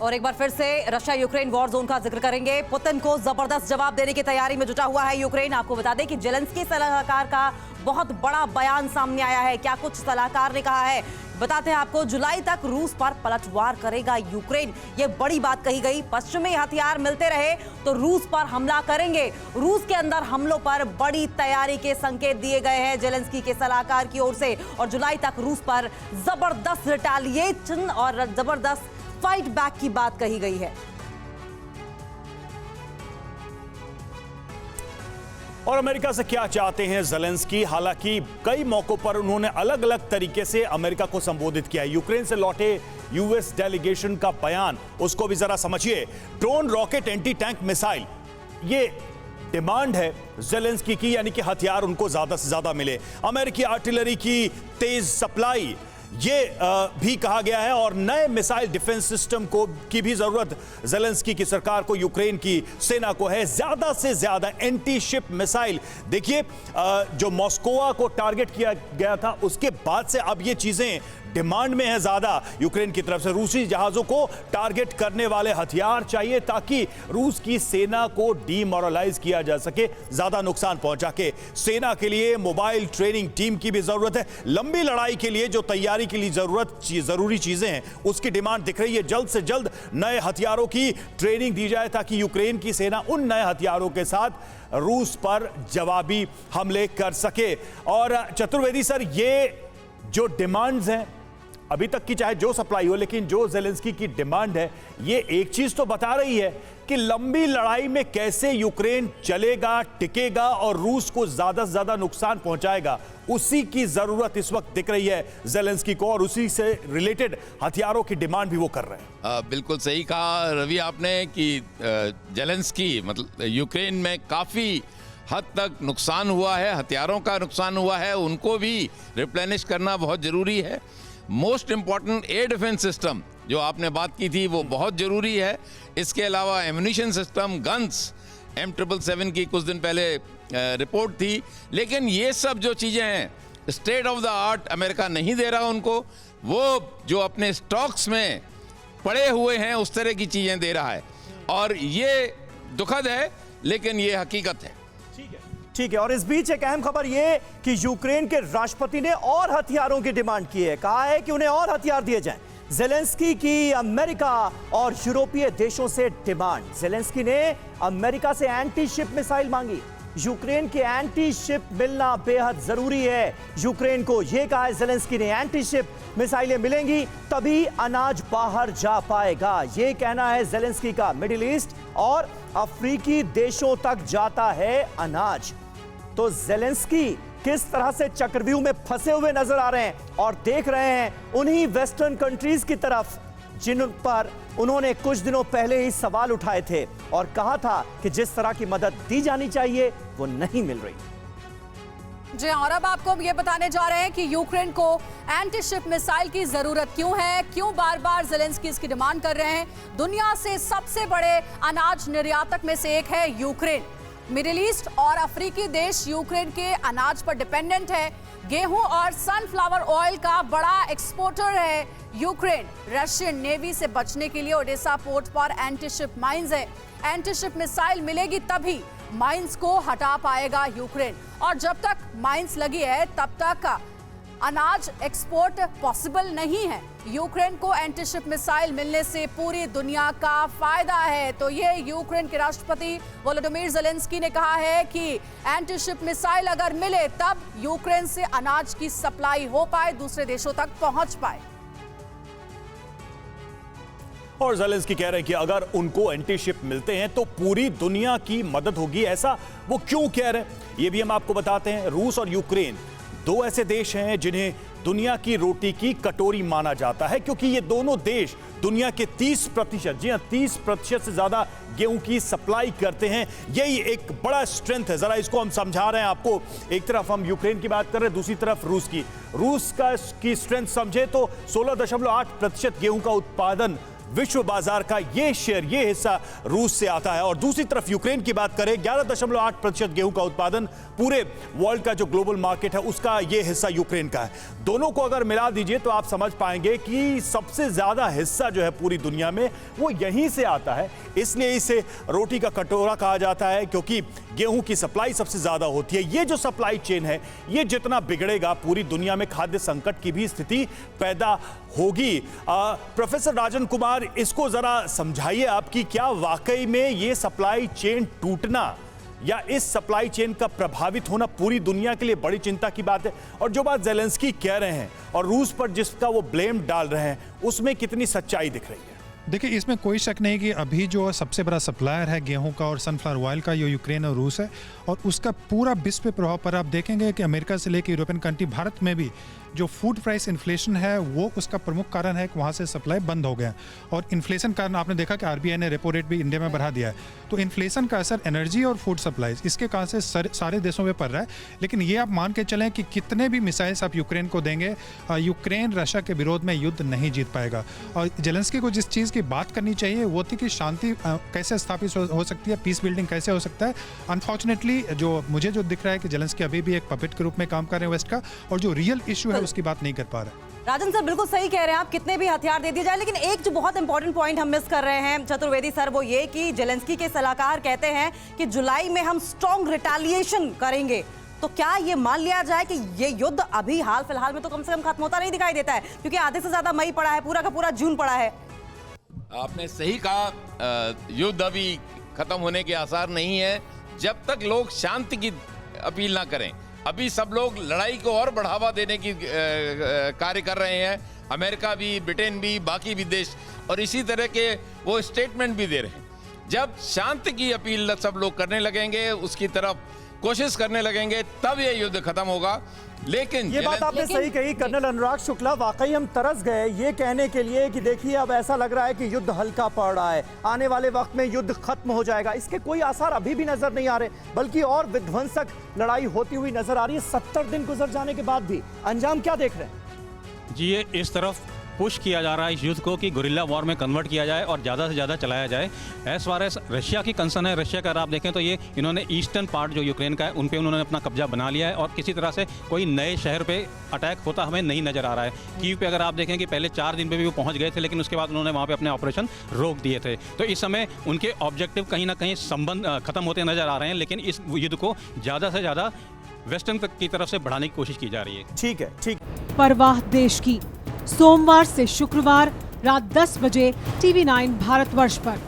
और एक बार फिर से रशिया यूक्रेन वॉर जोन का जिक्र करेंगे। पुतिन को जबरदस्त जवाब देने की तैयारी में जुटा हुआ है यूक्रेन। आपको बता दें कि जेलेंस्की सलाहकार का बहुत बड़ा बयान सामने आया है। क्या कुछ सलाहकार ने कहा है बताते हैं आपको। जुलाई तक रूस पर पलटवार करेगा यूक्रेन, ये बड़ी बात कही गई। पश्चिमी हथियार मिलते रहे तो रूस पर हमला करेंगे। रूस के अंदर हमलों पर बड़ी तैयारी के संकेत दिए गए हैं जेलेंस्की के सलाहकार की ओर से। और जुलाई तक रूस पर जबरदस्त रिटेलिएशन और जबरदस्त फाइट बैक की बात कही गई है। और अमेरिका से क्या चाहते हैं जेलेंस्की? हालांकि कई मौकों पर उन्होंने अलग अलग तरीके से अमेरिका को संबोधित किया है। यूक्रेन से लौटे यूएस डेलीगेशन का बयान, उसको भी जरा समझिए। Drone, rocket, anti tank missile, ये डिमांड है जेलेंस्की की, यानी कि हथियार उनको ज्यादा से ज्यादा मिले। अमेरिकी आर्टिलरी की तेज सप्लाई, ये भी कहा गया है। और नए मिसाइल डिफेंस सिस्टम की भी जरूरत जेलेंस्की की सरकार को, यूक्रेन की सेना को है। ज्यादा से ज्यादा एंटी शिप मिसाइल। देखिए, जो मॉस्कोवा को टारगेट किया गया था उसके बाद से अब ये चीजें डिमांड में है ज्यादा यूक्रेन की तरफ से। रूसी जहाजों को टारगेट करने वाले हथियार चाहिए ताकि रूस की सेना को डीमोरलाइज किया जा सके, ज्यादा नुकसान पहुंचा के। सेना के लिए मोबाइल ट्रेनिंग टीम की भी जरूरत है। लंबी लड़ाई के लिए जो तैयारी के लिए जरूरी चीजें हैं उसकी डिमांड दिख रही है। जल्द से जल्द नए हथियारों की ट्रेनिंग दी जाए ताकि यूक्रेन की सेना उन नए हथियारों के साथ रूस पर जवाबी हमले कर सके। और चतुर्वेदी सर, ये जो डिमांड्स हैं अभी तक की, चाहे जो सप्लाई हो, लेकिन जो जेलेंस्की की डिमांड है, ये एक चीज तो बता रही है कि लंबी लड़ाई में कैसे यूक्रेन चलेगा, टिकेगा और रूस को ज्यादा से ज्यादा नुकसान पहुंचाएगा, उसी की जरूरत इस वक्त दिख रही है जेलेंस्की को। और उसी से रिलेटेड हथियारों की डिमांड भी वो कर रहे हैं। बिल्कुल सही कहा रवि आपने कि जेलेंस्की मतलब यूक्रेन में काफी हद तक नुकसान हुआ है, हथियारों का नुकसान हुआ है, उनको भी रिप्लेनिश करना बहुत जरूरी है। Most important air defence system जो आपने बात की थी वो बहुत जरूरी है। इसके अलावा एम्यूनिशन सिस्टम, गन्स, M777 की कुछ दिन पहले रिपोर्ट थी। लेकिन ये सब जो चीजें हैं state of the art America नहीं दे रहा उनको। वो जो अपने स्टॉक्स में पड़े हुए हैं उस तरह की चीजें दे रहा है। और ये दुखद है लेकिन ये हकीकत है। ठीक है। और इस बीच एक अहम खबर यह कि यूक्रेन के राष्ट्रपति ने और हथियारों की डिमांड की है। कहा है कि उन्हें और हथियार दिए जाएं। जेलेंस्की की अमेरिका और यूरोपीय देशों से डिमांड। जेलेंस्की ने अमेरिका से एंटी शिप मिसाइल मांगी। यूक्रेन के एंटी शिप मिलना बेहद जरूरी है। यूक्रेन को यह कहा है जेलेंस्की ने, एंटी शिप मिसाइलें मिलेंगी तभी अनाज बाहर जा पाएगा। यह कहना है जेलेंस्की का। मिडिल ईस्ट और अफ्रीकी देशों तक जाता है अनाज। तो जेलेंस्की किस तरह से चक्रव्यूह में फंसे हुए नजर आ रहे हैं और देख रहे हैं उन्हीं वेस्टर्न कंट्रीज की तरफ जिन पर उन्होंने कुछ दिनों पहले ही सवाल उठाए थे और कहा था कि जिस तरह की मदद दी जानी चाहिए वो नहीं मिल रही। जी, और अब आपको हम ये बताने जा रहे हैं कि यूक्रेन को एंटी शिप मिसाइल की जरूरत क्यों है, क्यों बार बार जेलेंस्की इसकी डिमांड कर रहे हैं। दुनिया से सबसे बड़े अनाज निर्यातक में से एक है यूक्रेन। मिडिल ईस्ट और अफ्रीकी देश यूक्रेन के अनाज पर डिपेंडेंट है। गेहूं और सनफ्लावर ऑयल का बड़ा एक्सपोर्टर है यूक्रेन। रशियन नेवी से बचने के लिए ओडेसा पोर्ट पर एंटी शिप माइंस है। एंटी शिप मिसाइल मिलेगी तभी माइंस को हटा पाएगा यूक्रेन। और जब तक माइंस लगी है तब तक अनाज एक्सपोर्ट पॉसिबल नहीं है। यूक्रेन को एंटी शिप मिसाइल मिलने से पूरी दुनिया का फायदा है। तो ये यूक्रेन के राष्ट्रपति वोलोडिमिर ज़ेलेंस्की ने कहा है कि एंटी शिप मिसाइल अगर मिले तब यूक्रेन से अनाज की सप्लाई हो पाए, दूसरे देशों तक पहुंच पाए। और जेलेंस्की कह रहे हैं कि अगर उनको एंटी शिप मिलते हैं तो पूरी दुनिया की मदद होगी। ऐसा वो क्यों कह रहे हैं ये भी हम आपको बताते हैं। रूस और यूक्रेन दो ऐसे देश हैं जिन्हें दुनिया की रोटी की कटोरी माना जाता है, क्योंकि ये दोनों देश दुनिया के 30%, जी हां 30% से ज्यादा गेहूं की सप्लाई करते हैं। यही एक बड़ा स्ट्रेंथ है। जरा इसको हम समझा रहे हैं आपको। एक तरफ हम यूक्रेन की बात कर रहे हैं, दूसरी तरफ रूस की। रूस की स्ट्रेंथ समझे तो 16.8% गेहूं का उत्पादन विश्व बाजार का ये शेयर, ये हिस्सा रूस से आता है। और दूसरी तरफ यूक्रेन की बात करें, 11.8% गेहूं का उत्पादन पूरे वर्ल्ड का जो ग्लोबल मार्केट है उसका ये हिस्सा यूक्रेन का है। दोनों को अगर मिला दीजिए तो आप समझ पाएंगे कि सबसे ज्यादा हिस्सा जो है पूरी दुनिया में वो यहीं से आता है। इसलिए इसे रोटी का कटोरा कहा जाता है, क्योंकि गेहूं की सप्लाई सबसे ज्यादा होती है। ये जो सप्लाई चेन है ये जितना बिगड़ेगा, पूरी दुनिया में खाद्य संकट की भी स्थिति पैदा होगी। प्रोफेसर राजन कुमार, इसको जरा समझाइए आप कि क्या वाकई में ये सप्लाई चेन टूटना या इस सप्लाई चेन का प्रभावित होना पूरी दुनिया के लिए बड़ी चिंता की बात है। और जो बात ज़ेलेंस्की कह रहे हैं और रूस पर जिसका वो ब्लेम डाल रहे हैं, उसमें कितनी सच्चाई दिख रही है? देखिए, इसमें कोई शक नहीं कि अभी जो सबसे बड़ा सप्लायर है गेहूं का और सनफ्लावर ऑयल का, ये यूक्रेन और रूस है। और उसका पूरा विश्व पे प्रभाव पर आप देखेंगे कि अमेरिका से लेकर यूरोपियन कंट्री, भारत में भी जो फूड प्राइस इन्फ्लेशन है वो उसका प्रमुख कारण है कि वहाँ से सप्लाई बंद हो गया। और इन्फ्लेशन कारण आपने देखा कि आरबीआई ने रेपो रेट भी इंडिया में बढ़ा दिया है। तो इन्फ्लेशन का असर एनर्जी और फूड सप्लाईज इसके कारण से सारे देशों में पड़ रहा है। लेकिन ये आप मान के चलें कि कितने भी मिसाइल्स आप यूक्रेन को देंगे, यूक्रेन रशिया के विरोध में युद्ध नहीं जीत पाएगा। और ज़ेलेंस्की को जिस चीज़ की बात करनी चाहिए वो थी कि शांति कैसे स्थापित हो सकती है, पीस बिल्डिंग कैसे हो सकता है। अनफॉर्चुनेटली मुझे जो दिख रहा है कि ज़ेलेंस्की अभी भी एक पपेट के रूप में काम कर रहे हैं वेस्ट का, और जो रियल इशू है उसकी बात नहीं कर पा रहे। राजन सर बिल्कुल सही कह रहे हैं आप, कितने भी हथियार दे दिए जाए। लेकिन एक जो बहुत इंपॉर्टेंट पॉइंट हम मिस कर रहे हैं चतुर्वेदी सर, वो ये कि ज़ेलेंस्की के सलाहकार कहते हैं कि जुलाई में हम स्ट्रॉन्ग रिटेलिएशन करेंगे। तो क्या ये मान लिया जाए कि ये युद्ध अभी हाल फिलहाल में तो कम से कम खत्म होता नहीं दिखाई देता है, क्योंकि आधे से ज्यादा मई पड़ा है, पूरा का पूरा जून पड़ा है। आपने सही कहा, युद्ध अभी खत्म होने के आसार नहीं है जब तक लोग शांति की अपील ना करें। अभी सब लोग लड़ाई को और बढ़ावा देने की कार्य कर रहे हैं, अमेरिका भी, ब्रिटेन भी, बाकी भी देश, और इसी तरह के वो स्टेटमेंट भी दे रहे हैं। जब शांति की अपील सब लोग करने लगेंगे, उसकी तरफ कोशिश करने लगेंगे, तब ये युद्ध खत्म होगा। लेकिन ये बात आपने सही कही कर्नल अनुराग शुक्ला, वाकई हम तरस गए ये कहने के लिए कि देखिए अब ऐसा लग रहा है कि युद्ध हल्का पड़ रहा है, आने वाले वक्त में युद्ध खत्म हो जाएगा। इसके कोई आसार अभी भी नजर नहीं आ रहे, बल्कि और विध्वंसक लड़ाई होती हुई नजर आ रही है। 70 दिन गुजर जाने के बाद भी अंजाम क्या देख रहे हैं? जी, ये इस तरफ पुश किया जा रहा है इस युद्ध को कि गुरिल्ला वॉर में कन्वर्ट किया जाए और ज़्यादा से ज़्यादा चलाया जाए। एज फार एज रशिया की कंसर्न है, रशिया का अगर आप देखें तो ये इन्होंने ईस्टर्न पार्ट जो यूक्रेन का है उन पे उन्होंने अपना कब्जा बना लिया है, और किसी तरह से कोई नए शहर पे अटैक होता हमें नहीं नज़र आ रहा है। कीव पे अगर आप देखें कि पहले 4 दिन पे भी वो पहुँच गए थे, लेकिन उसके बाद उन्होंने वहाँ पर अपने ऑपरेशन रोक दिए थे। तो इस समय उनके ऑब्जेक्टिव कहीं ना कहीं संबंध खत्म होते नजर आ रहे हैं, लेकिन इस युद्ध को ज़्यादा से ज़्यादा वेस्टर्न की तरफ से बढ़ाने की कोशिश की जा रही है। ठीक है, ठीक। परवाह देश की, सोमवार से शुक्रवार रात 10 बजे TV9 भारतवर्ष पर।